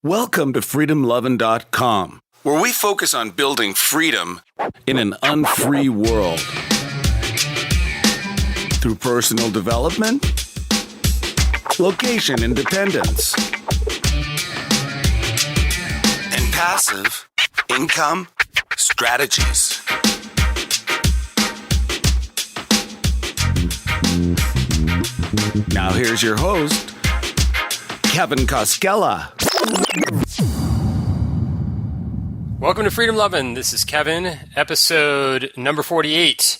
Welcome to freedomlovin.com, where we focus on building freedom in an unfree world. Through personal development, location independence, and passive income strategies. Now here's your host, Kevin Koskela. Welcome to Freedom Lovin'. This is Kevin, episode number 48.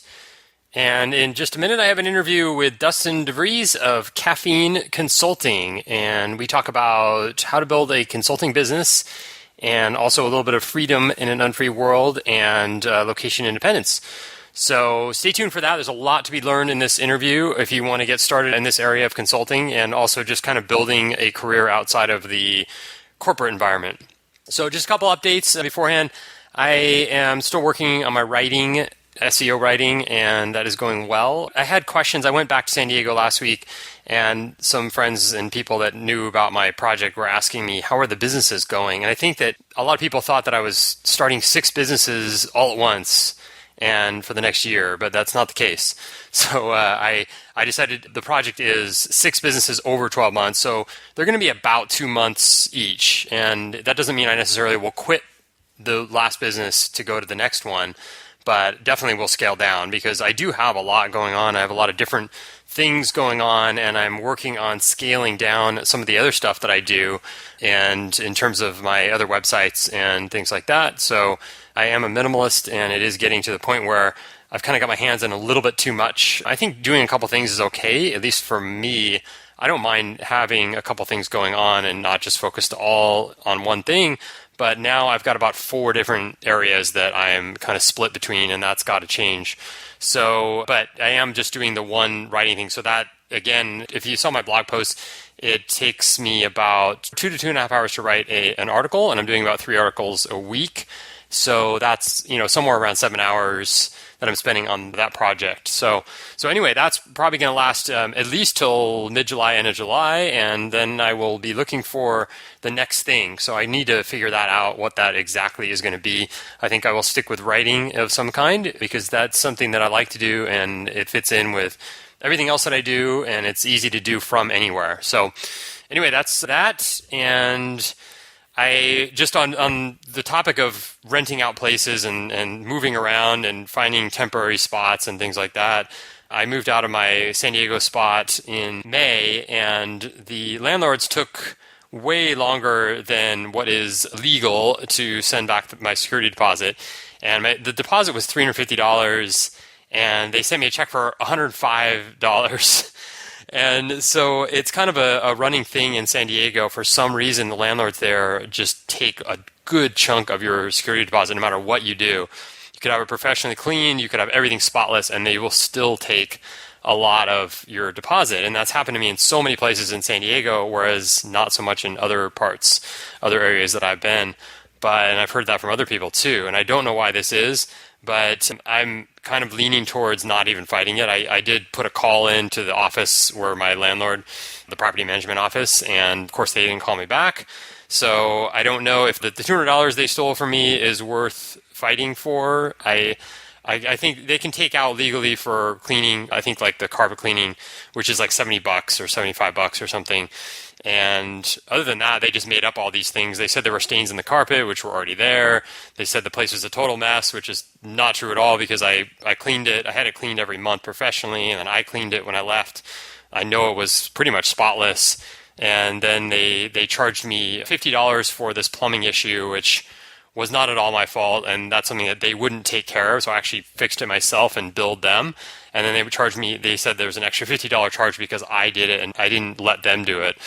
And in just a minute, I have an interview with Dustin DeVries of Caffeine Consulting. And we talk about how to build a consulting business and also a little bit of freedom in an unfree world and location independence. So stay tuned for that. There's a lot to be learned in this interview if you want to get started in this area of consulting and also just kind of building a career outside of the corporate environment. So just a couple updates beforehand. I am still working on my writing, SEO writing, and that is going well. I had questions. I went back to San Diego last week, and some friends and people that knew about my project were asking me, how are the businesses going? And I think that a lot of people thought that I was starting 6 businesses all at once and for the next year, but that's not the case. So I decided the project is 6 businesses over 12 months, so they're going to be about 2 months each, and that doesn't mean I necessarily will quit the last business to go to the next one, but definitely will scale down because I do have a lot going on. I have a lot of different things going on, and I'm working on scaling down some of the other stuff that I do, and in terms of my other websites and things like that. So I am a minimalist, and it is getting to the point where I've kind of got my hands in a little bit too much. I think doing a couple things is okay, at least for me. I don't mind having a couple things going on and not just focused all on one thing. But now I've got about 4 different areas that I am kind of split between, and that's got to change. So, but I am just doing the one writing thing. So that, again, if you saw my blog post, it takes me about 2 to 2.5 hours to write an article, and I'm doing about 3 articles a week. So that's, somewhere around 7 hours that I'm spending on that project. So anyway, that's probably going to last at least till mid-July, end of July, and then I will be looking for the next thing. So I need to figure that out, what that exactly is going to be. I think I will stick with writing of some kind because that's something that I like to do, and it fits in with everything else that I do, and it's easy to do from anywhere. So anyway, that's that, and I just on the topic of renting out places and moving around and finding temporary spots and things like that, I moved out of my San Diego spot in May, and the landlords took way longer than what is legal to send back my security deposit. And the deposit was $350, and they sent me a check for $105. And so it's kind of a running thing in San Diego. For some reason, the landlords there just take a good chunk of your security deposit no matter what you do. You could have it professionally cleaned, you could have everything spotless, and they will still take a lot of your deposit. And that's happened to me in so many places in San Diego, whereas not so much in other parts, other areas that I've been. And I've heard that from other people too. And I don't know why this is, but I'm kind of leaning towards not even fighting it. I did put a call in to the office where my landlord, the property management office, and of course they didn't call me back. So I don't know if the $200 they stole from me is worth fighting for. I think they can take out legally for cleaning, I think like the carpet cleaning, which is like $70 or $75 or something. And other than that, they just made up all these things. They said there were stains in the carpet, which were already there. They said the place was a total mess, which is not true at all because I cleaned it. I had it cleaned every month professionally, and then I cleaned it when I left. I know it was pretty much spotless. And then they charged me $50 for this plumbing issue, which was not at all my fault, and that's something that they wouldn't take care of, so I actually fixed it myself and billed them. And then they would charge me, they said there was an extra $50 charge because I did it and I didn't let them do it.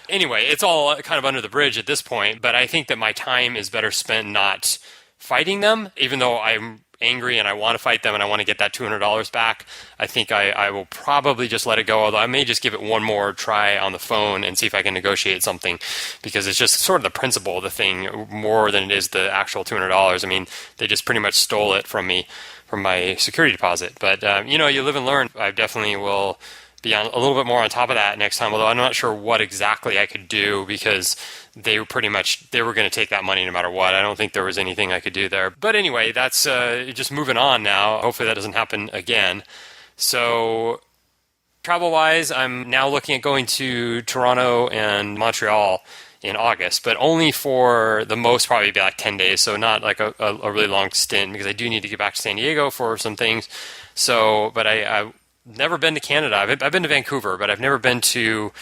Anyway, it's all kind of under the bridge at this point, but I think that my time is better spent not fighting them, even though I'm angry and I want to fight them and I want to get that $200 back. I think I will probably just let it go, although I may just give it one more try on the phone and see if I can negotiate something, because it's just sort of the principle of the thing more than it is the actual $200. I mean, they just pretty much stole it from me, from my security deposit. But, you live and learn. I definitely will be on a little bit more on top of that next time, although I'm not sure what exactly I could do because they were going to take that money no matter what. I don't think there was anything I could do there. But anyway, that's just moving on now. Hopefully that doesn't happen again. So travel-wise, I'm now looking at going to Toronto and Montreal in August, but only for the most probably be like 10 days, so not like a really long stint, because I do need to get back to San Diego for some things. So, but I've never been to Canada. I've been to Vancouver, but I've never been to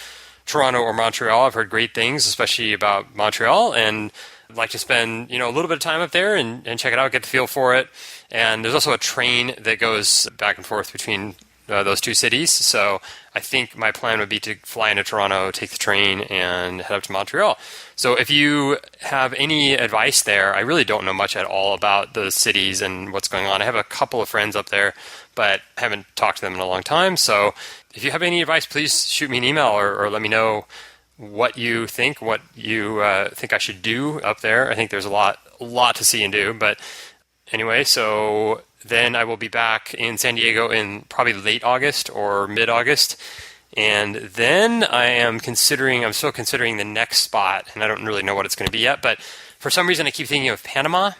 Toronto or Montreal. I've heard great things, especially about Montreal, and I'd like to spend a little bit of time up there and check it out, get the feel for it. And there's also a train that goes back and forth between those two cities. So I think my plan would be to fly into Toronto, take the train, and head up to Montreal. So if you have any advice there, I really don't know much at all about the cities and what's going on. I have a couple of friends up there, but haven't talked to them in a long time. So if you have any advice, please shoot me an email or let me know what you think I should do up there. I think there's a lot to see and do. But anyway, so then I will be back in San Diego in probably late August or mid-August. And then I'm still considering the next spot, and I don't really know what it's going to be yet, but for some reason I keep thinking of Panama.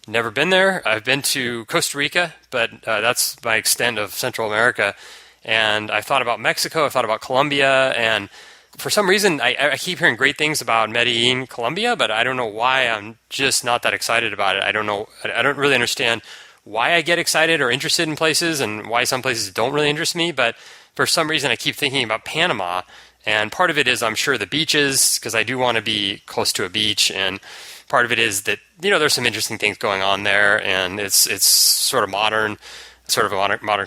Never been there. I've been to Costa Rica, but that's my extent of Central America. And I've thought about Mexico, I've thought about Colombia, and for some reason I keep hearing great things about Medellin, Colombia, but I don't know why I'm just not that excited about it. I don't really understand why I get excited or interested in places and why some places don't really interest me, but for some reason I keep thinking about Panama, and part of it is I'm sure the beaches, because I do want to be close to a beach, and part of it is that there's some interesting things going on there, and it's sort of modern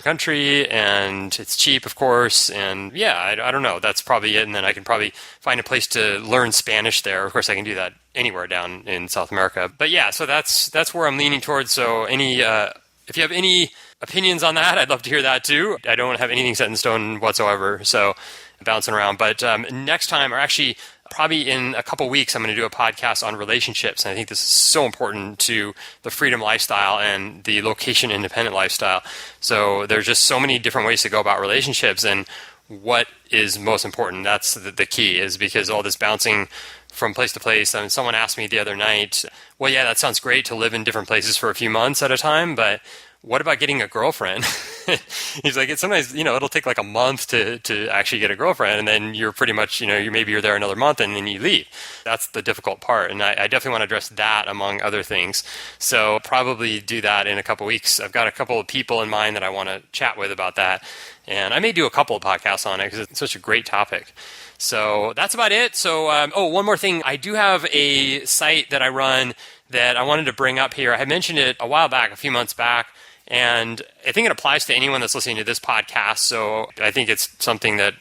country, and it's cheap, of course, and yeah, I don't know, that's probably it. And then I can probably find a place to learn Spanish there. Of course I can do that anywhere down in South America, but yeah, so that's where I'm leaning towards. So if you have any opinions on that, I'd love to hear that too. I don't have anything set in stone whatsoever, so bouncing around. But next time, or actually probably in a couple weeks, I'm going to do a podcast on relationships. And I think this is so important to the freedom lifestyle and the location independent lifestyle. So there's just so many different ways to go about relationships, and what is most important. That's the key, is because all this bouncing from place to place. I mean, someone asked me the other night, well, yeah, that sounds great to live in different places for a few months at a time, but what about getting a girlfriend? He's like, sometimes, it'll take like a month to actually get a girlfriend, and then you're pretty much, maybe you're there another month and then you leave. That's the difficult part. And I definitely want to address that among other things. So probably do that in a couple weeks. I've got a couple of people in mind that I want to chat with about that. And I may do a couple of podcasts on it because it's such a great topic. So that's about it. So, one more thing. I do have a site that I run that I wanted to bring up here. I had mentioned it a few months back. And I think it applies to anyone that's listening to this podcast. So I think it's something that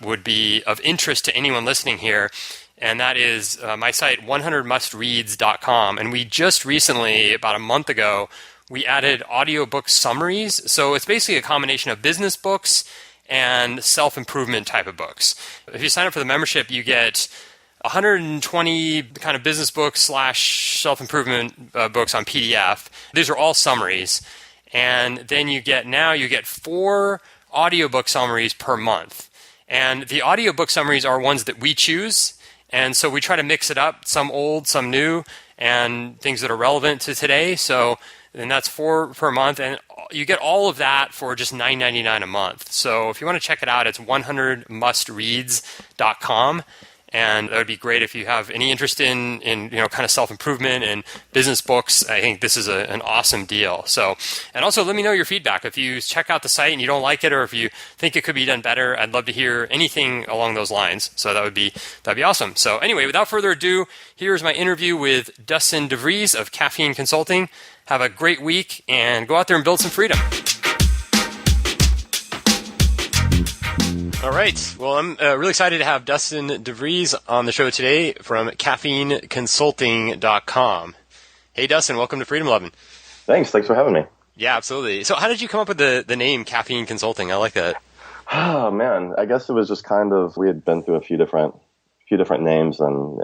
would be of interest to anyone listening here. And that is my site, 100mustreads.com. And we just recently, about a month ago, we added audiobook summaries. So it's basically a combination of business books and self-improvement type of books. If you sign up for the membership, you get 120 kind of business books / self-improvement books on PDF. These are all summaries. And then you get 4 audiobook summaries per month. And the audiobook summaries are ones that we choose. And so we try to mix it up, some old, some new, and things that are relevant to today. So then that's 4 per month. And you get all of that for just $9.99 a month. So if you want to check it out, it's 100mustreads.com. And that would be great if you have any interest in kind of self-improvement and business books. I think this is an awesome deal. So, and also let me know your feedback. If you check out the site and you don't like it, or if you think it could be done better, I'd love to hear anything along those lines. So that'd be awesome. So anyway, without further ado, here's my interview with Dustin DeVries of Caffeine Consulting. Have a great week and go out there and build some freedom. All right. Well, I'm really excited to have Dustin DeVries on the show today from caffeineconsulting.com. Hey, Dustin, welcome to Freedom Lovin'. Thanks for having me. Yeah, absolutely. So how did you come up with the name Caffeine Consulting? I like that. Oh, man. I guess it was just kind of, we had been through a few different names and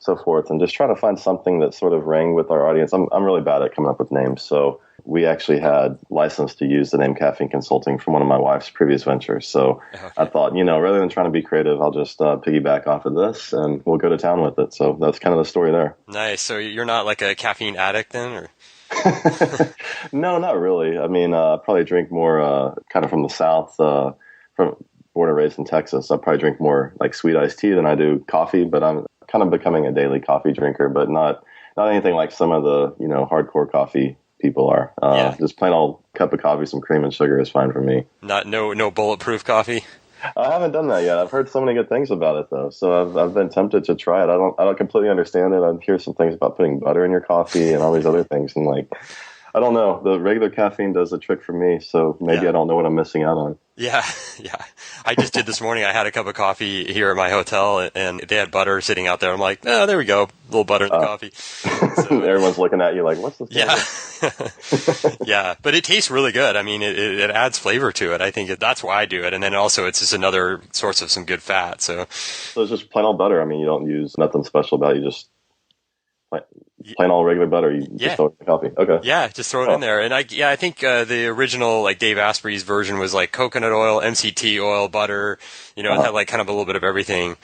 so forth, and just trying to find something that sort of rang with our audience. I'm really bad at coming up with names, so we actually had license to use the name Caffeine Consulting from one of my wife's previous ventures. So I thought, rather than trying to be creative, I'll just piggyback off of this and we'll go to town with it. So that's kind of the story there. Nice. So you're not like a caffeine addict then, or? No, not really. I mean, I probably drink more kind of from the South, from born and raised in Texas. I probably drink more like sweet iced tea than I do coffee, but I'm kind of becoming a daily coffee drinker, but not anything like some of the, hardcore coffee people are. Just plain old cup of coffee, some cream and sugar is fine for me. No bulletproof coffee. I haven't done that yet. I've heard so many good things about it though, so I've been tempted to try it. I don't completely understand it. I hear some things about putting butter in your coffee and all these other things, and like, I don't know. The regular caffeine does the trick for me, so maybe I don't know what I'm missing out on. Yeah. I just did this morning. I had a cup of coffee here at my hotel, and they had butter sitting out there. I'm like, oh, there we go. A little butter in the coffee. So, everyone's looking at you like, what's this? Yeah. Yeah, but it tastes really good. I mean, it adds flavor to it. I think that's why I do it. And then also it's just another source of some good fat. So it's just plain old butter. I mean, you don't use nothing special about it. You just plain old regular butter. You just throw it in the coffee. Okay. Yeah, just throw it in there. And I think the original like Dave Asprey's version was like coconut oil, MCT oil, butter. It had like kind of a little bit of everything.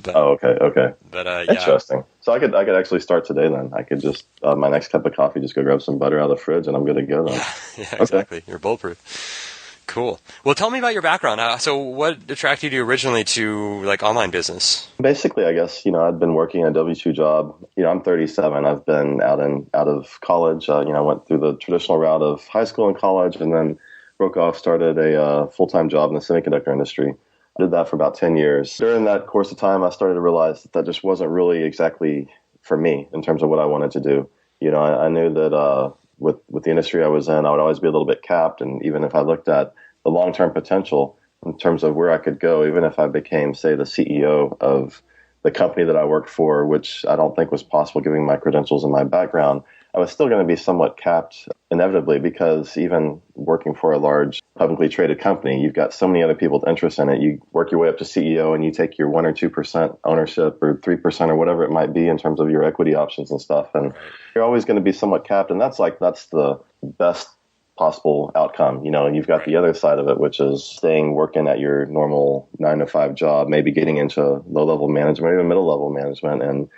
But, okay. But interesting. So I could actually start today then. I could just my next cup of coffee, just go grab some butter out of the fridge, and I'm good to go then. Yeah, exactly. Okay. You're bulletproof. Cool. Well, tell me about your background. So what attracted you originally to like online business? Basically, I guess, I'd been working a W-2 job. I'm 37. I've been out of college. I went through the traditional route of high school and college, and then broke off, started a full-time job in the semiconductor industry. I did that for about 10 years. During that course of time, I started to realize that just wasn't really exactly for me in terms of what I wanted to do. I knew that with the industry I was in, I would always be a little bit capped. And even if I looked at the long-term potential in terms of where I could go, even if I became, say, the CEO of the company that I worked for, which I don't think was possible given my credentials and my background, I was still going to be somewhat capped inevitably, because even working for a large publicly traded company, you've got so many other people with interest in it. You work your way up to CEO and you take your 1 or 2% ownership or 3% or whatever it might be in terms of your equity options and stuff. And you're always going to be somewhat capped. And that's the best possible outcome, and you've got the other side of it, which is working at your normal 9-to-5 job, maybe getting into low-level management, even middle-level management. And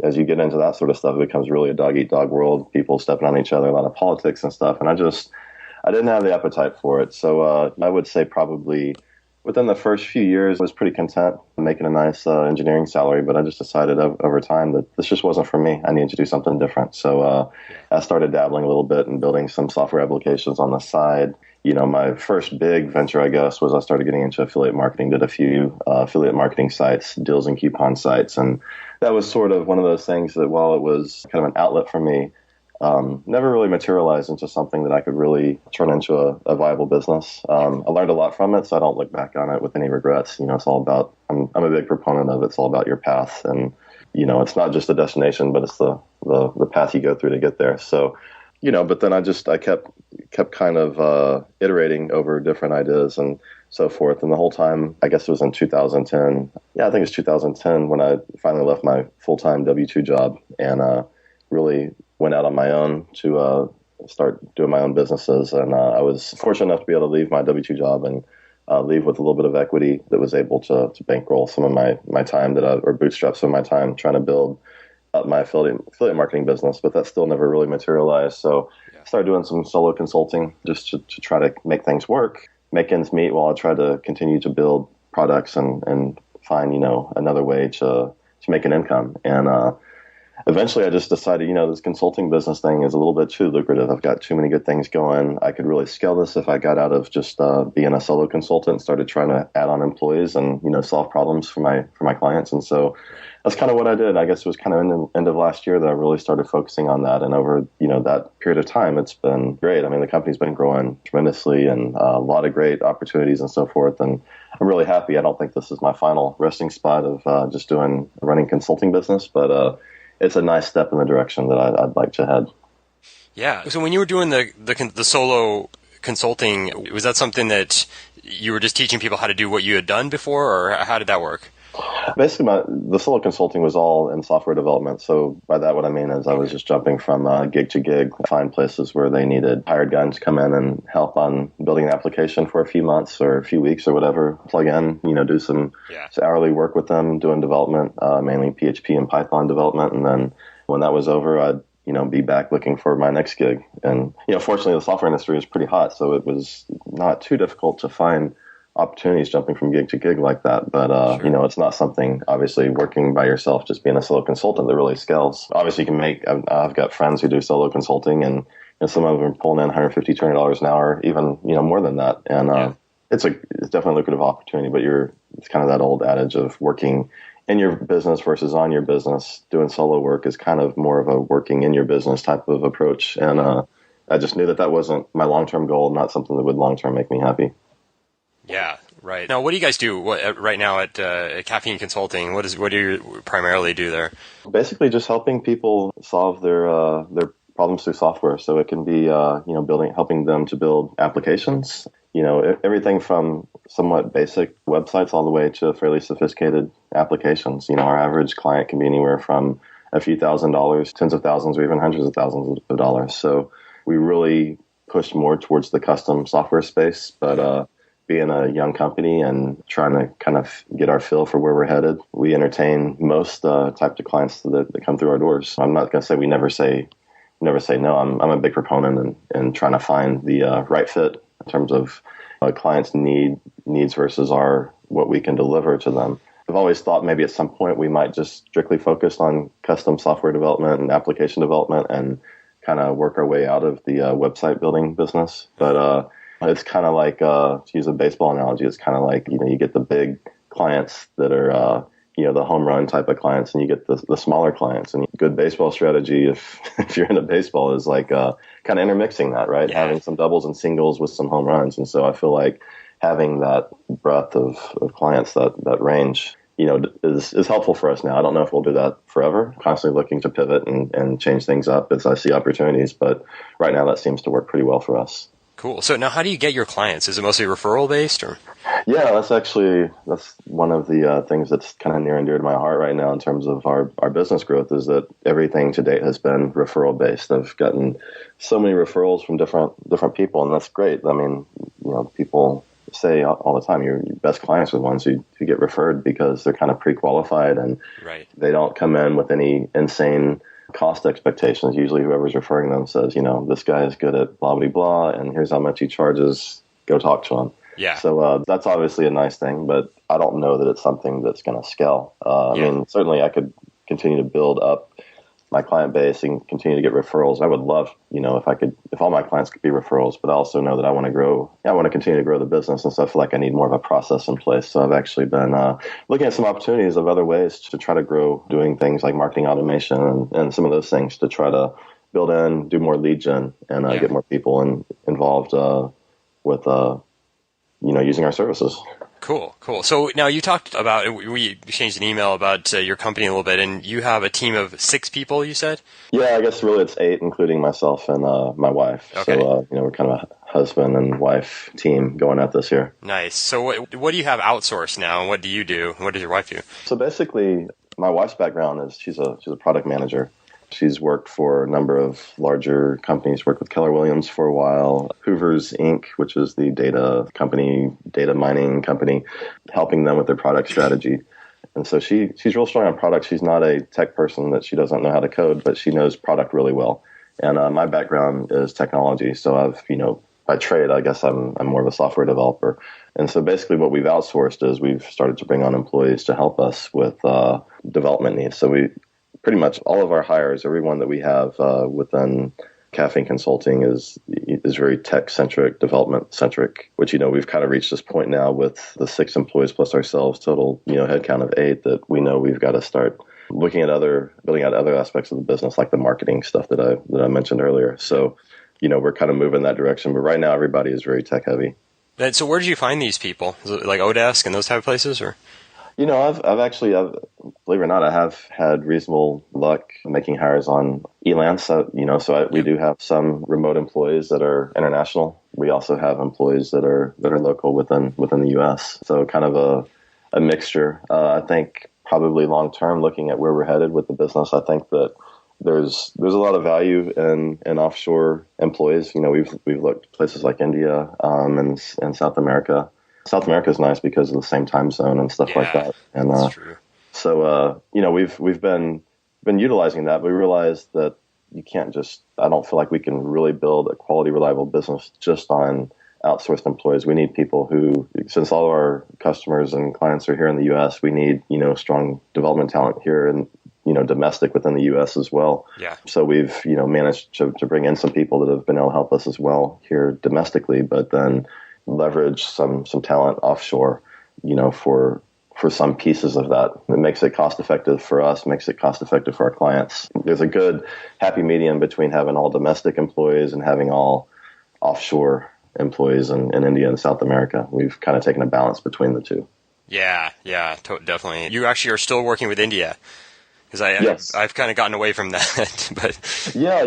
as you get into that sort of stuff, it becomes really a dog-eat-dog world, people stepping on each other, a lot of politics and stuff. And I didn't have the appetite for it. So I would say probably within the first few years, I was pretty content making a nice engineering salary, but I just decided over time that this just wasn't for me. I needed to do something different. So I started dabbling a little bit and building some software applications on the side. My first big venture, I guess, was I started getting into affiliate marketing, did a few affiliate marketing sites, deals and coupon sites. And that was sort of one of those things that, while it was kind of an outlet for me, never really materialized into something that I could really turn into a viable business. I learned a lot from it, so I don't look back on it with any regrets. It's all about, I'm a big proponent of it. It's all about your path. And, it's not just a destination, but it's the path you go through to get there. So, but then I kept kind of iterating over different ideas and so forth. And the whole time, I guess it was in 2010. Yeah, I think it's 2010 when I finally left my full-time W-2 job and really went out on my own to start doing my own businesses. And I was fortunate enough to be able to leave my W-2 job and leave with a little bit of equity that was able to bankroll some of my time or bootstrap some of my time trying to build up my affiliate marketing business, but that still never really materialized. So I started doing some solo consulting just to try to make things work, make ends meet while I tried to continue to build products and find, another way to make an income. And eventually I just decided, this consulting business thing is a little bit too lucrative. I've got too many good things going. I could really scale this if I got out of just being a solo consultant and started trying to add on employees and, solve problems for my clients. And so that's kind of what I did. I guess it was kind of in the end of last year that I really started focusing on that. And over, that period of time, it's been great. I mean, the company's been growing tremendously and a lot of great opportunities and so forth. And I'm really happy. I don't think this is my final resting spot of just running consulting business, but it's a nice step in the direction that I'd like to head. Yeah. So when you were doing the solo consulting, was that something that you were just teaching people how to do what you had done before, or how did that work? Basically, the solo consulting was all in software development. So by that, what I mean is I was just jumping from gig to gig, find places where they needed hired guns to come in and help on building an application for a few months or a few weeks or whatever, plug in, do some hourly work with them, doing development, mainly PHP and Python development. And then when that was over, I'd be back looking for my next gig. And, fortunately, the software industry is pretty hot, so it was not too difficult to find opportunities jumping from gig to gig like that. But, it's not something, obviously, working by yourself, just being a solo consultant that really scales. Obviously, you can I've got friends who do solo consulting, and some of them are pulling in $150, $200 an hour, even, more than that. And it's definitely a lucrative opportunity, but it's kind of that old adage of working in your business versus on your business. Doing solo work is kind of more of a working in your business type of approach. And I just knew that wasn't my long-term goal, not something that would long-term make me happy. Yeah, right. Now, what do you guys do right now at Caffeine Consulting? What do you primarily do there? Basically, just helping people solve their problems through software. So it can be helping them to build applications. Everything from somewhat basic websites all the way to fairly sophisticated applications. Our average client can be anywhere from a few $1,000s, tens of thousands, or even hundreds of thousands of dollars. So we really push more towards the custom software space, but being a young company and trying to kind of get our feel for where we're headed, we entertain most types of clients that come through our doors. I'm not going to say we never say no. I'm a big proponent in trying to find the right fit in terms of clients' needs versus what we can deliver to them. I've always thought maybe at some point we might just strictly focus on custom software development and application development and kind of work our way out of the website building business. But it's kind of like, to use a baseball analogy, it's kind of like, you get the big clients that are, the home run type of clients, and you get the smaller clients. And good baseball strategy, if you're into baseball, is like kind of intermixing that, right? Yeah. Having some doubles and singles with some home runs. And so I feel like having that breadth of clients, that range, is helpful for us now. I don't know if we'll do that forever. Constantly looking to pivot and change things up as I see opportunities. But right now that seems to work pretty well for us. Cool. So now how do you get your clients? Is it mostly referral based or? Yeah, that's one of the things that's kind of near and dear to my heart right now in terms of our business growth, is that everything to date has been referral based. I've gotten so many referrals from different people, and that's great. I mean, people say all the time your best clients are the ones who get referred because they're kind of pre-qualified and They don't come in with any insane cost expectations. Usually whoever's referring them says, this guy is good at blah, blah, blah, and here's how much he charges. Go talk to him. Yeah. So that's obviously a nice thing, but I don't know that it's something that's going to scale. I mean, certainly I could continue to build up my client base and continue to get referrals. I would love, if all my clients could be referrals, but I also know that I want to grow. I want to continue to grow the business, and so I feel like I need more of a process in place. So I've actually been looking at some opportunities of other ways to try to grow, doing things like marketing automation and some of those things to try to build in, do more lead gen, and get more people involved with using our services. Cool. So now you talked about, we exchanged an email about your company a little bit, and you have a team of 6 people, you said? Yeah, I guess really it's 8, including myself and my wife. Okay. So, we're kind of a husband and wife team going at this here. Nice. So what do you have outsourced now, and what do you do? What does your wife do? So basically, my wife's background is she's a product manager. She's worked for a number of larger companies, worked with Keller Williams for a while, Hoover's Inc., which is the data mining company, helping them with their product strategy. And so she's real strong on product. She's not a tech person that she doesn't know how to code, but she knows product really well. And my background is technology. So I've, by trade, I guess I'm more of a software developer. And so basically what we've outsourced is we've started to bring on employees to help us with development needs. So we pretty much all of our hires, everyone that we have within Caffeine Consulting is very tech-centric, development-centric, which, we've kind of reached this point now with the 6 employees plus ourselves, total, headcount of 8, that we know we've got to start looking at building out other aspects of the business, like the marketing stuff that I mentioned earlier. So, we're kind of moving in that direction. But right now, everybody is very tech-heavy. So where did you find these people? Is it like Odesk and those type of places, or? I've actually, believe it or not, I have had reasonable luck making hires on Elance. So we do have some remote employees that are international. We also have employees that are local within the U.S. So kind of a mixture. I think probably long term, looking at where we're headed with the business, I think that there's a lot of value in offshore employees. We've looked at places like India and South America. South America is nice because of the same time zone and stuff like that. And that's true. So we've been utilizing that. We realized that you can't I don't feel like we can really build a quality, reliable business just on outsourced employees. We need people who, since all of our customers and clients are here in the U.S., we need, strong development talent here and, domestic within the U.S. as well. Yeah. So we've, managed to bring in some people that have been able to help us as well here domestically, but then leverage some talent offshore, for some pieces of that. It makes it cost effective for us, makes it cost effective for our clients. There's a good happy medium between having all domestic employees and having all offshore employees in India and South America. We've kind of taken a balance between the two. Yeah, definitely. You actually are still working with India, because Yes. I've kind of gotten away from that. But yeah,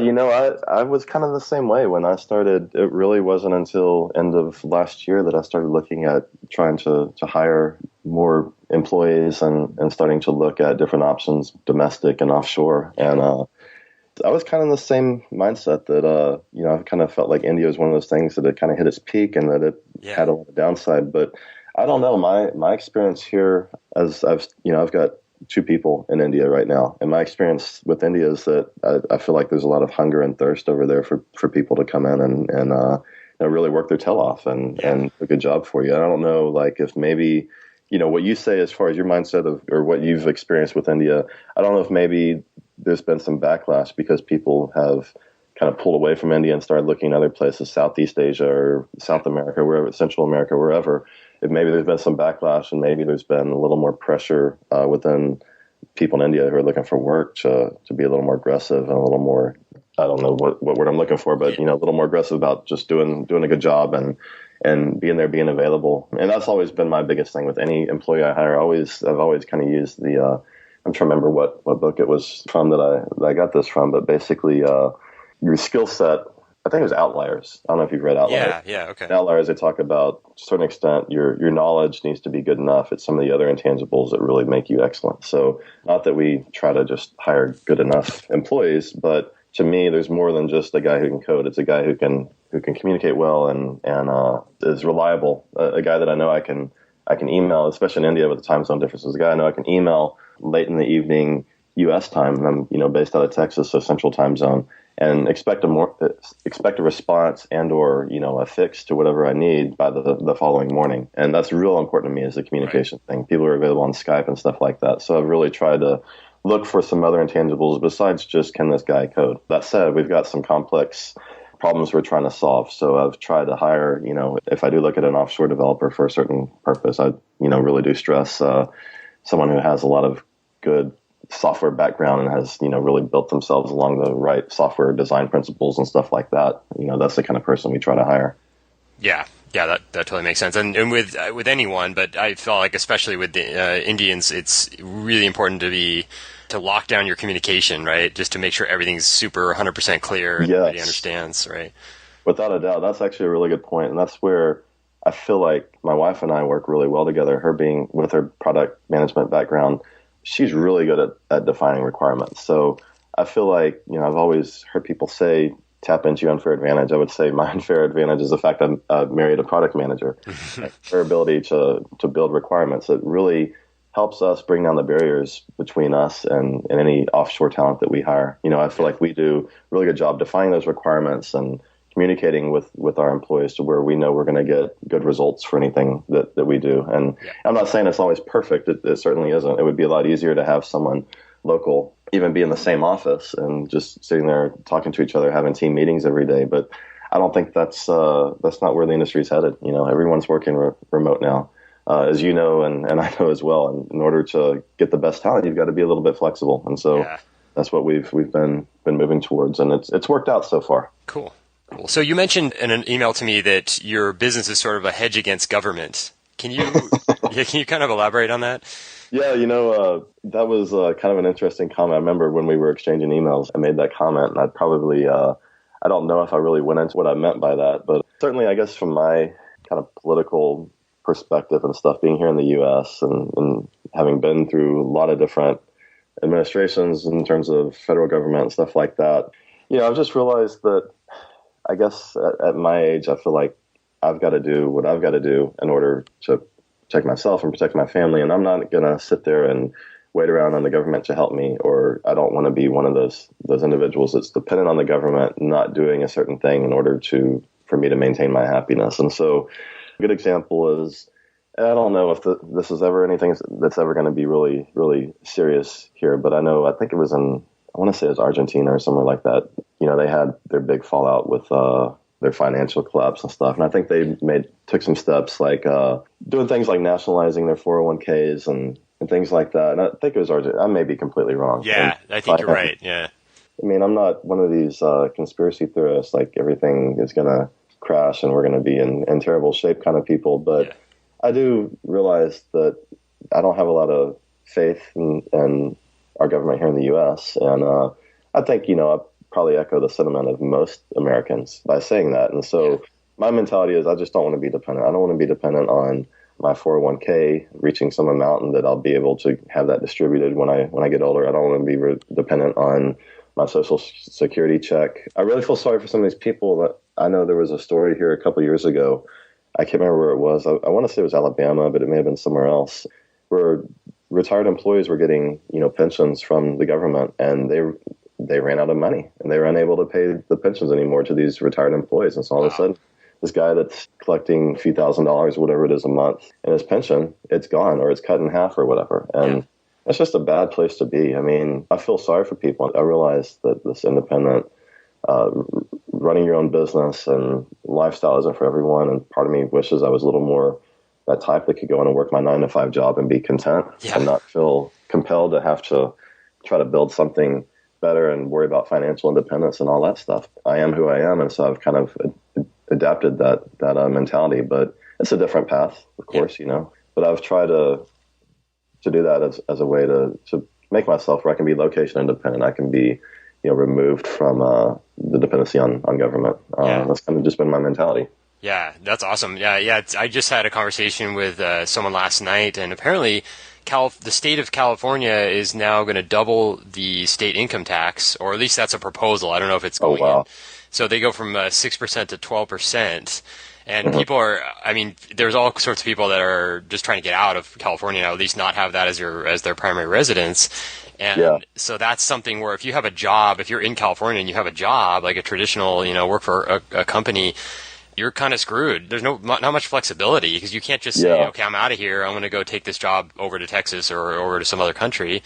I was kind of the same way when I started. It really wasn't until end of last year that I started looking at trying to hire more employees and starting to look at different options, domestic and offshore. And I was kind of in the same mindset that, I kind of felt like India was one of those things that it kind of hit its peak and that it had a lot of downside. But I don't know. My experience here, as I've got 2 people in India right now. And my experience with India is that I feel like there's a lot of hunger and thirst over there for people to come in and really work their tail off and do a good job for you. I don't know, like if maybe, what you say as far as your mindset or what you've experienced with India, I don't know if maybe there's been some backlash because people have kind of pulled away from India and started looking at other places, Southeast Asia or South America, wherever, Central America, wherever. If maybe there's been some backlash and maybe there's been a little more pressure within people in India who are looking for work to be a little more aggressive and a little more, I don't know what word I'm looking for, but, a little more aggressive about just doing a good job and being there, being available. And that's always been my biggest thing with any employee I hire. I've always kind of used the, I'm trying to remember what book it was from that I got this from, but basically your skill set, I think it was Outliers. I don't know if you've read Outliers. Yeah, okay. In Outliers, they talk about, to a certain extent, your knowledge needs to be good enough. It's some of the other intangibles that really make you excellent. So not that we try to just hire good enough employees, but to me, there's more than just a guy who can code. It's a guy who can communicate well and is reliable. A guy that I know I can email, especially in India with the time zone differences. A guy I know I can email late in the evening U.S. time. And I'm based out of Texas, so Central Time Zone, and expect a response and or a fix to whatever I need by the following morning. And that's real important to me as a communication thing. People are available on Skype and stuff like that. So I've really tried to look for some other intangibles besides just can this guy code. That said, we've got some complex problems we're trying to solve. So I've tried to hire, if I do look at an offshore developer for a certain purpose, I, really do stress someone who has a lot of good software background and has, really built themselves along the right software design principles and stuff like that. That's the kind of person we try to hire. Yeah, that totally makes sense. And with anyone, but I felt like especially with the Indians, it's really important to lock down your communication, right? Just to make sure everything's super 100% clear and everybody understands, right? Without a doubt. That's actually a really good point. And that's where I feel like my wife and I work really well together. Her being with her product management background, she's really good at defining requirements. So I feel like, I've always heard people say, tap into your unfair advantage. I would say my unfair advantage is the fact I'm married a product manager. Her ability to build requirements. It really helps us bring down the barriers between us and any offshore talent that we hire. I feel like we do a really good job defining those requirements and communicating with our employees to where we know we're going to get good results for anything that we do. And I'm not saying it's always perfect. It certainly isn't. It would be a lot easier to have someone local even be in the same office and just sitting there talking to each other, having team meetings every day. But I don't think that's not where the industry is headed. Everyone's working remote now, as you know, and I know as well. And in order to get the best talent, you've got to be a little bit flexible. And so that's what we've been moving towards, and it's worked out so far. Cool. So you mentioned in an email to me that your business is sort of a hedge against government. Can you kind of elaborate on that? Yeah, that was kind of an interesting comment. I remember when we were exchanging emails, I made that comment, and I'd probably, I don't know if I really went into what I meant by that, but certainly I guess from my kind of political perspective and stuff, being here in the U.S. and having been through a lot of different administrations in terms of federal government and stuff like that, I've just realized that I guess at my age, I feel like I've got to do what I've got to do in order to protect myself and protect my family. And I'm not going to sit there and wait around on the government to help me, or I don't want to be one of those individuals that's dependent on the government not doing a certain thing in order for me to maintain my happiness. And so a good example is, I don't know if this is ever anything that's ever going to be really, really serious here, but I think it was I want to say it was Argentina or somewhere like that. They had their big fallout with their financial collapse and stuff. And I think they took some steps like doing things like nationalizing their 401ks and things like that. And I think it was Argentina. I may be completely wrong. Yeah, I think you're right. Yeah. I mean, I'm not one of these conspiracy theorists, like everything is going to crash and we're going to be in terrible shape kind of people. But yeah. I do realize that I don't have a lot of faith in our government here in the U.S. And I think, I probably echo the sentiment of most Americans by saying that. And so my mentality is I just don't want to be dependent. I don't want to be dependent on my 401k reaching some amount and that I'll be able to have that distributed when I get older. I don't want to be dependent on my Social Security check. I really feel sorry for some of these people. That I know there was a story here a couple of years ago. I can't remember where it was. I want to say it was Alabama, but it may have been somewhere else, where retired employees were getting, pensions from the government, and they ran out of money and they were unable to pay the pensions anymore to these retired employees. And so all of a sudden, this guy that's collecting a few $1,000s, whatever it is a month, in his pension, it's gone or it's cut in half or whatever. And that's just a bad place to be. I mean, I feel sorry for people. I realize that this independent, running your own business and lifestyle isn't for everyone. And part of me wishes I was a little more that type that could go in and work my 9-to-5 job and be content and not feel compelled to have to try to build something better and worry about financial independence and all that stuff. I am who I am, and so I've kind of adapted that mentality. But it's a different path, of course, But I've tried to do that as a way to make myself where I can be location independent. I can be, removed from the dependency on government. That's kind of just been my mentality. Yeah, that's awesome. Yeah. I just had a conversation with someone last night, and apparently the state of California is now going to double the state income tax, or at least that's a proposal. I don't know if it's going in. So they go from 6% to 12%. And people there's all sorts of people that are just trying to get out of California now, at least not have that as their primary residence. And so that's something where if you have a job, if you're in California and you have a job, like a traditional, work for a company, you're kind of screwed. There's not much flexibility because you can't just say, okay, I'm out of here. I'm going to go take this job over to Texas or over to some other country.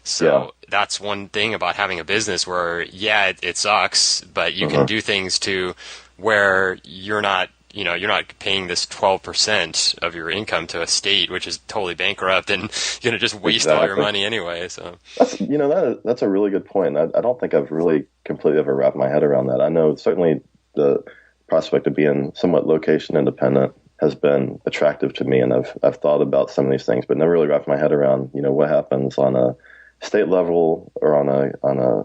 So that's one thing about having a business where, it sucks, but you can do things to where you're not paying this 12% of your income to a state, which is totally bankrupt, and you're going to just waste all your money anyway. So that's a really good point. I don't think I've really completely ever wrapped my head around that. I know certainly the prospect of being somewhat location independent has been attractive to me, and I've thought about some of these things, but never really wrapped my head around, what happens on a state level or on a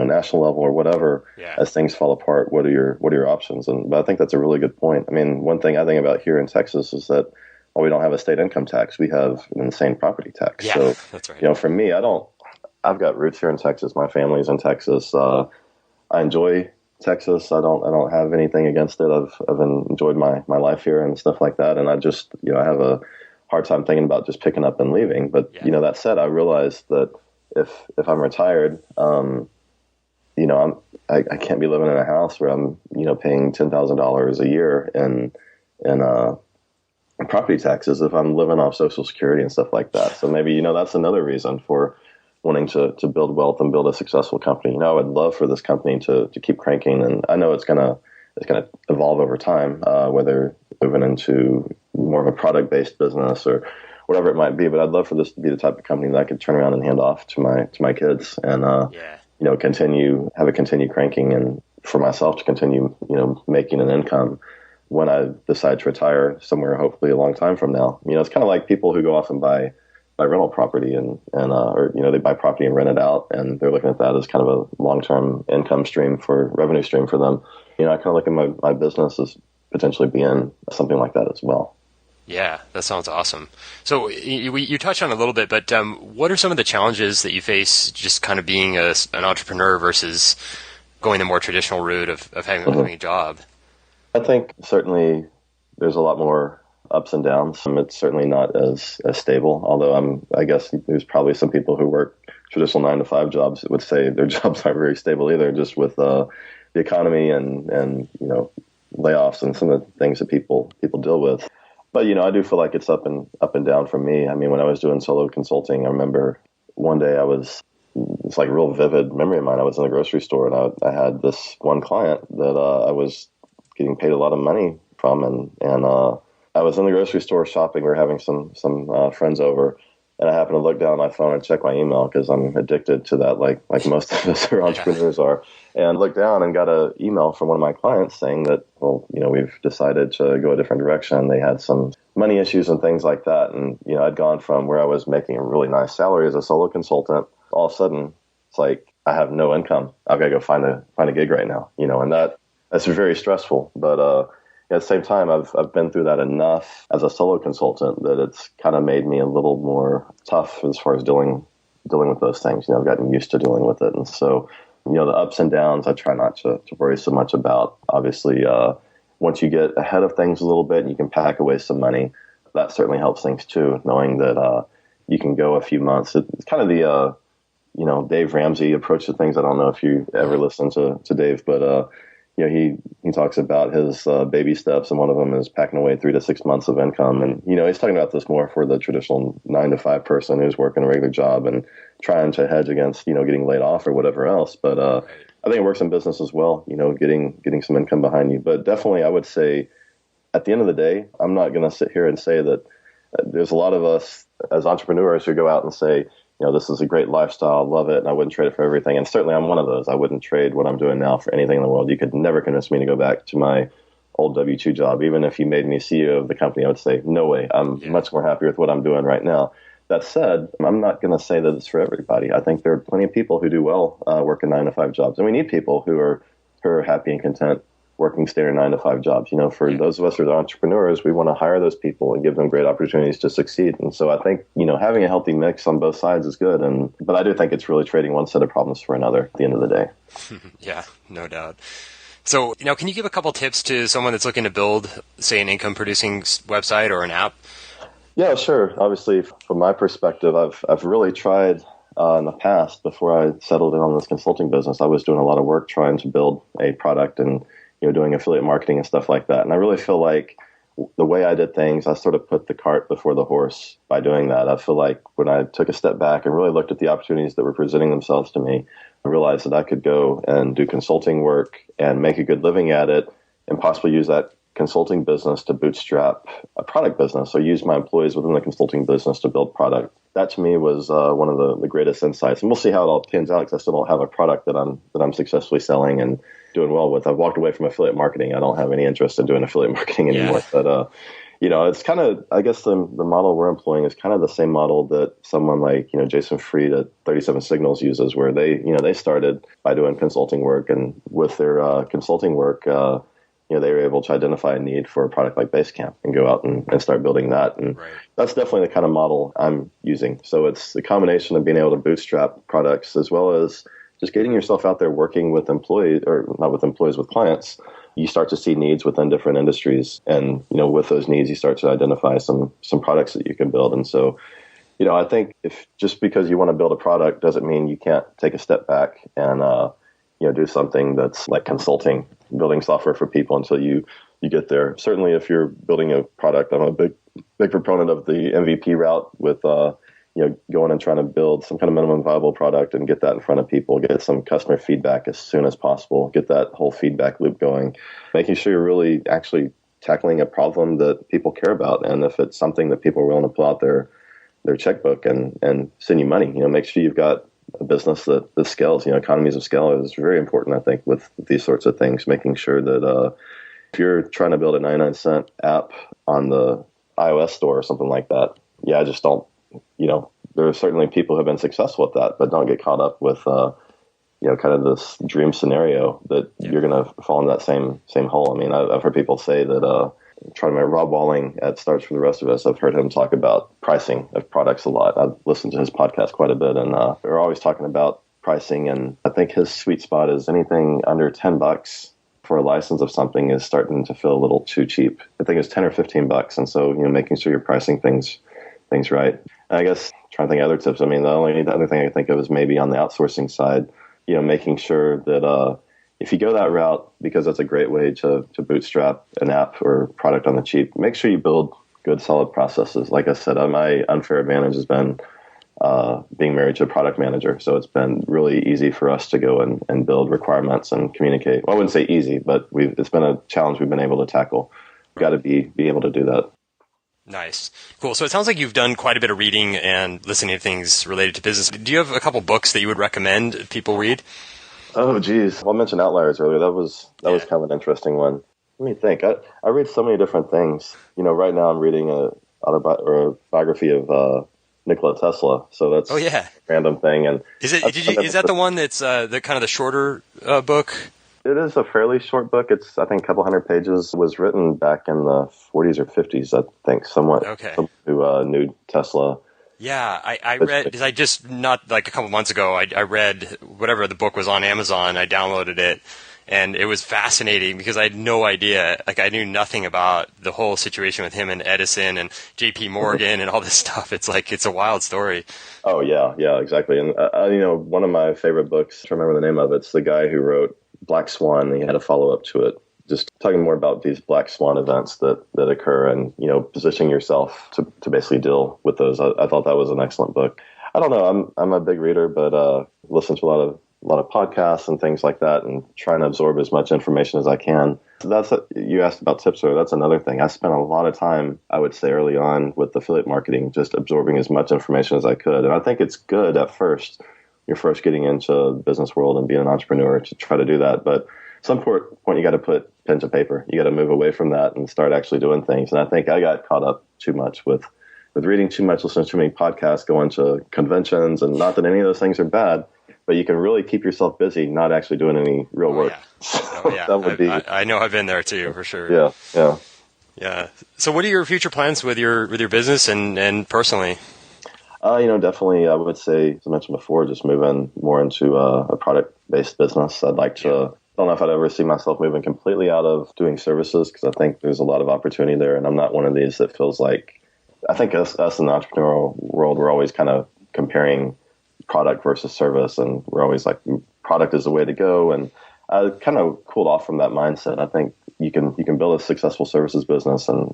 national level or whatever as things fall apart. What are your options? But I think that's a really good point. I mean, one thing I think about here in Texas is that we don't have a state income tax. We have an insane property tax. Yeah, so that's right. For me, I've got roots here in Texas. My family's in Texas. I enjoy Texas. I don't have anything against it. I've enjoyed my life here and stuff like that. And I just, I have a hard time thinking about just picking up and leaving. But, that said, I realize that if I'm retired, I can't be living in a house where I'm, paying $10,000 a year in property taxes if I'm living off Social Security and stuff like that. So maybe, that's another reason for wanting to build wealth and build a successful company. I would love for this company to keep cranking, and I know it's gonna evolve over time, whether moving into more of a product-based business or whatever it might be. But I'd love for this to be the type of company that I could turn around and hand off to my kids, and have it continue cranking, and for myself to continue making an income when I decide to retire somewhere, hopefully a long time from now. It's kind of like people who go off and buy rental property and they buy property and rent it out, and they're looking at that as kind of a long-term income revenue stream for them. I kind of look at my business as potentially being something like that as well. Yeah, that sounds awesome. So you touched on it a little bit, but what are some of the challenges that you face just kind of being an entrepreneur versus going the more traditional route of having a job? I think certainly there's a lot more ups and downs. It's certainly not as stable, although I guess there's probably some people who work traditional 9 to 5 jobs that would say their jobs aren't very stable either, just with the economy and layoffs and some of the things that people deal with. But I do feel like it's up and down for me. I mean, when I was doing solo consulting, I remember one day it's like a real vivid memory of mine. I was in a grocery store and I had this one client that I was getting paid a lot of money from, and I was in the grocery store shopping. We were having some friends over, and I happened to look down at my phone and check my email because I'm addicted to that, like most of us are entrepreneurs are. And looked down and got an email from one of my clients saying that, well, we've decided to go a different direction. They had some money issues and things like that. And, I'd gone from where I was making a really nice salary as a solo consultant. All of a sudden, it's like I have no income. I've got to go find a gig right now, and that's very stressful. But at the same time, I've been through that enough as a solo consultant that it's kind of made me a little more tough as far as dealing with those things. I've gotten used to dealing with it. And so, the ups and downs, I try not to worry so much about. Obviously, once you get ahead of things a little bit and you can pack away some money, that certainly helps things too, knowing that you can go a few months. It's kind of the, Dave Ramsey approach to things. I don't know if you ever listened to Dave, but he talks about his baby steps, and one of them is packing away 3 to 6 months of income. And, he's talking about this more for the traditional 9 to 5 person who's working a regular job and trying to hedge against, getting laid off or whatever else. But I think it works in business as well, getting some income behind you. But definitely I would say at the end of the day, I'm not going to sit here and say that there's a lot of us as entrepreneurs who go out and say, this is a great lifestyle, I love it, and I wouldn't trade it for everything. And certainly I'm one of those. I wouldn't trade what I'm doing now for anything in the world. You could never convince me to go back to my old W-2 job. Even if you made me CEO of the company, I would say, no way. I'm much more happy with what I'm doing right now. That said, I'm not going to say that it's for everybody. I think there are plenty of people who do well working 9 to 5 jobs. And we need people who are happy and content working standard 9 to 5 jobs. For those of us who are entrepreneurs, we want to hire those people and give them great opportunities to succeed. And so I think, having a healthy mix on both sides is good. But I do think it's really trading one set of problems for another at the end of the day. Yeah, no doubt. So, can you give a couple tips to someone that's looking to build, say, an income producing website or an app? Yeah, sure. Obviously, from my perspective, I've really tried in the past, before I settled in on this consulting business, I was doing a lot of work trying to build a product and doing affiliate marketing and stuff like that. And I really feel like the way I did things, I sort of put the cart before the horse by doing that. I feel like when I took a step back and really looked at the opportunities that were presenting themselves to me, I realized that I could go and do consulting work and make a good living at it and possibly use that consulting business to bootstrap a product business, or use my employees within the consulting business to build product. That to me was one of the greatest insights. And we'll see how it all pans out, because I still don't have a product that I'm successfully selling and doing well with. I've walked away from affiliate marketing. I don't have any interest in doing affiliate marketing anymore. Yeah. But it's kind of, I guess the model we're employing is kind of the same model that someone like Jason Fried at 37 Signals uses, where they started by doing consulting work, and with their consulting work, they were able to identify a need for a product like Basecamp and go out and start building that. And That's definitely the kind of model I'm using. So it's the combination of being able to bootstrap products, as well as just getting yourself out there working with employees, or not with employees, with clients. You start to see needs within different industries. And, with those needs, you start to identify some products that you can build. And so, I think if just because you want to build a product doesn't mean you can't take a step back and, do something that's like consulting, building software for people until you get there. Certainly, if you're building a product, I'm a big proponent of the MVP route with, going and trying to build some kind of minimum viable product and get that in front of people, get some customer feedback as soon as possible, get that whole feedback loop going, making sure you're really actually tackling a problem that people care about. And if it's something that people are willing to pull out their checkbook and send you money, make sure you've got a business that scales. Economies of scale is very important, I think, with these sorts of things, making sure that if you're trying to build a 99-cent app on the iOS store or something like that, I just don't, there are certainly people who have been successful at that, but don't get caught up with, kind of this dream scenario that you're going to fall in that same hole. I mean, I've heard people say that, try to remember, Rob Walling at Starts for the Rest of Us. I've heard him talk about pricing of products a lot. I've listened to his podcast quite a bit, and they're always talking about pricing. And I think his sweet spot is anything under $10 for a license of something is starting to feel a little too cheap. I think it's 10 or $15, and so making sure you're pricing things right. And I guess trying to think of other tips. I mean, the other thing I think of is maybe on the outsourcing side, making sure that if you go that route, because that's a great way to bootstrap an app or product on the cheap, make sure you build good, solid processes. Like I said, my unfair advantage has been being married to a product manager. So it's been really easy for us to go and build requirements and communicate. Well, I wouldn't say easy, but it's been a challenge we've been able to tackle. We've got to be able to do that. Nice. Cool. So it sounds like you've done quite a bit of reading and listening to things related to business. Do you have a couple books that you would recommend people read? Oh, geez. Well, I mentioned Outliers earlier. That was kind of an interesting one. Let me think. I read so many different things. Right now I'm reading a biography of Nikola Tesla. So that's a random thing. And is that the one that's the kind of the shorter book? It is a fairly short book. It's, I think, a couple hundred pages. It was written back in the 40s or 50s, I think, someone who knew Tesla. Yeah, I read, because I just, not like a couple months ago, I read whatever the book was on Amazon. I downloaded it, and it was fascinating because I had no idea. Like, I knew nothing about the whole situation with him and Edison and J.P. Morgan and all this stuff. It's like, it's a wild story. Oh, yeah, exactly. And, one of my favorite books, I don't remember the name of it, it's the guy who wrote Black Swan, and he had a follow-up to it. Just talking more about these black swan events that occur and, positioning yourself to basically deal with those. I thought that was an excellent book. I don't know. I'm a big reader, but listen to a lot of podcasts and things like that and trying to absorb as much information as I can. So you asked about tips earlier. That's another thing. I spent a lot of time, I would say early on with affiliate marketing, just absorbing as much information as I could. And I think it's good at first. You're first getting into the business world and being an entrepreneur to try to do that. But at some point, you got to put pen to paper. You got to move away from that and start actually doing things. And I think I got caught up too much with reading too much, listening to too many podcasts, going to conventions, and not that any of those things are bad, but you can really keep yourself busy not actually doing any real work. Yeah. That would be. I know I've been there too, for sure. Yeah. So what are your future plans with your business and personally? Definitely, I would say, as I mentioned before, just moving more into a product-based business. I'd like to. I don't know if I'd ever see myself moving completely out of doing services because I think there's a lot of opportunity there, and I'm not one of these that feels like. I think us in the entrepreneurial world, we're always kind of comparing product versus service, and we're always like, product is the way to go. And I kind of cooled off from that mindset. I think you can build a successful services business, and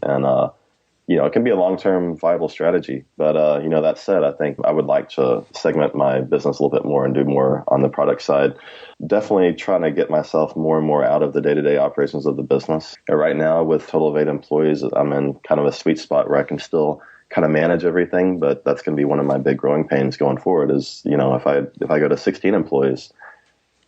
it can be a long-term viable strategy. But, that said, I think I would like to segment my business a little bit more and do more on the product side. Definitely trying to get myself more and more out of the day-to-day operations of the business. And right now, with a total of 8 employees, I'm in kind of a sweet spot where I can still kind of manage everything. But that's going to be one of my big growing pains going forward is, if I go to 16 employees,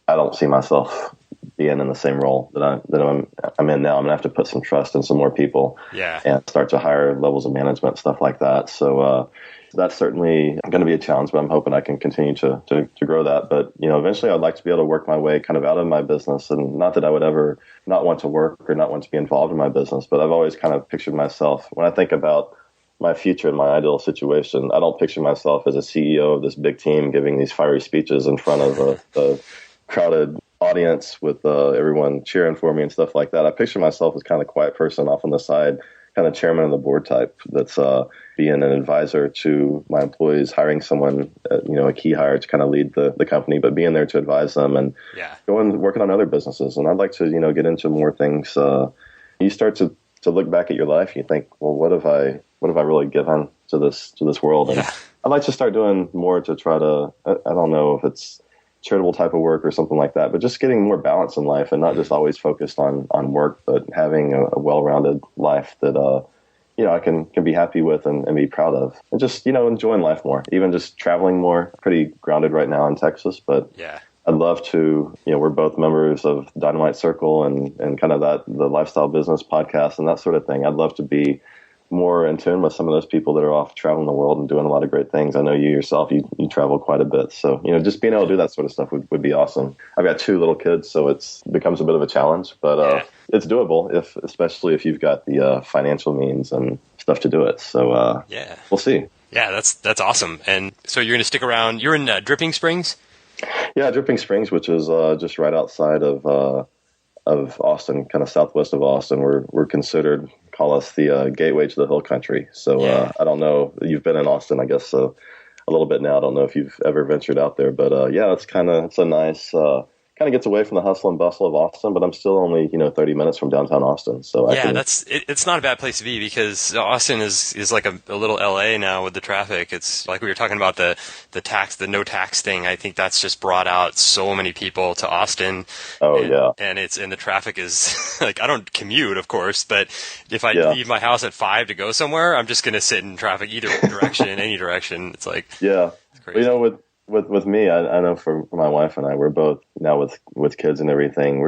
I don't see myself being in the same role that I'm in now. I'm gonna have to put some trust in some more people, and start to hire levels of management, stuff like that. So that's certainly going to be a challenge, but I'm hoping I can continue to grow that. But eventually, I'd like to be able to work my way kind of out of my business, and not that I would ever not want to work or not want to be involved in my business, but I've always kind of pictured myself when I think about my future and my ideal situation. I don't picture myself as a CEO of this big team giving these fiery speeches in front of a crowded audience with everyone cheering for me and stuff like that. I picture myself as kind of a quiet person off on the side, kind of chairman of the board type that's being an advisor to my employees, hiring someone, a key hire to kind of lead the company, but being there to advise them and going working on other businesses. And I'd like to, get into more things. You start to look back at your life and you think, well, what have I really given to this world? And I'd like to start doing more to try to, I don't know if it's charitable type of work or something like that, but just getting more balance in life and not just always focused on work, but having a well-rounded life that, I can be happy with and be proud of, and just, enjoying life more, even just traveling more. Pretty grounded right now in Texas, but I'd love to, we're both members of Dynamite Circle and kind of the lifestyle business podcast and that sort of thing. I'd love to be more in tune with some of those people that are off traveling the world and doing a lot of great things. I know you yourself, you travel quite a bit. So, just being able to do that sort of stuff would be awesome. I've got 2 little kids, so it becomes a bit of a challenge, but it's doable, especially if you've got the financial means and stuff to do it. So we'll see. Yeah, that's awesome. And so you're going to stick around. You're in Dripping Springs? Yeah, Dripping Springs, which is just right outside of Austin, kind of southwest of Austin. We're considered, call us the gateway to the hill country. So I don't know, you've been in Austin, I guess, a little bit now. I don't know if you've ever ventured out there, but it's a nice, kind of gets away from the hustle and bustle of Austin, but I'm still only 30 minutes from downtown Austin. So it's not a bad place to be, because Austin is like a little LA now with the traffic. It's like we were talking about the no tax thing. I think that's just brought out so many people to Austin. And the traffic is like, I don't commute, of course, but if I leave my house at 5 to go somewhere, I'm just going to sit in traffic either direction, any direction. It's like, it's crazy. With me, I know for my wife and I, we're both now with kids and everything.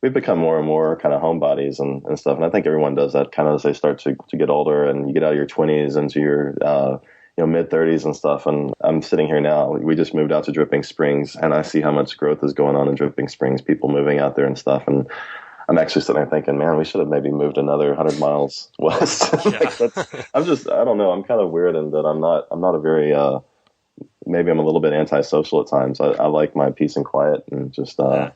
We've become more and more kind of homebodies and stuff. And I think everyone does that kind of as they start to get older and you get out of your 20s into your mid 30s and stuff. And I'm sitting here now. We just moved out to Dripping Springs, and I see how much growth is going on in Dripping Springs. People moving out there and stuff. And I'm actually sitting there thinking, man, we should have maybe moved another 100 miles west. I don't know. I'm kind of weird in that I'm not a very maybe I'm a little bit antisocial at times. I like my peace and quiet and just, that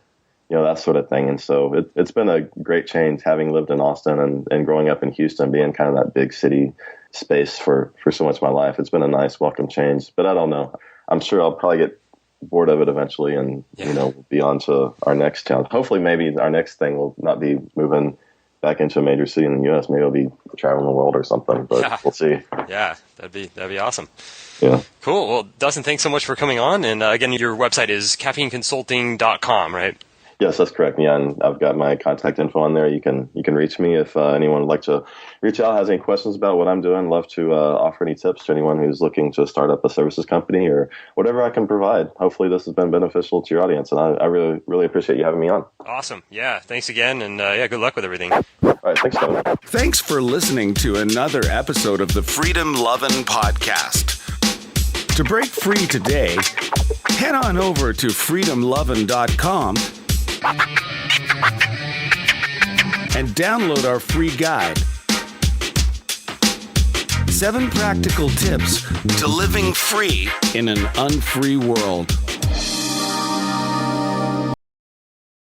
sort of thing. And so it's been a great change having lived in Austin and growing up in Houston, being kind of that big city space for so much of my life. It's been a nice welcome change, but I don't know. I'm sure I'll probably get bored of it eventually and, we'll be on to our next town. Hopefully maybe our next thing will not be moving back into a major city in the U.S. Maybe I'll be traveling the world or something, but we'll see. Yeah, that'd be awesome. Yeah. Cool. Well, Dustin, thanks so much for coming on. And again, your website is caffeineconsulting.com, right? Yes, that's correct. Yeah, and I've got my contact info on there. You can reach me if anyone would like to reach out, has any questions about what I'm doing. Love to offer any tips to anyone who's looking to start up a services company or whatever I can provide. Hopefully this has been beneficial to your audience, and I really, really appreciate you having me on. Awesome. Yeah, thanks again, and good luck with everything. All right, thanks, Kevin. Thanks for listening to another episode of the Freedom Lovin' Podcast. To break free today, head on over to freedomlovin.com and download our free guide. 7 practical tips to living free in an unfree world.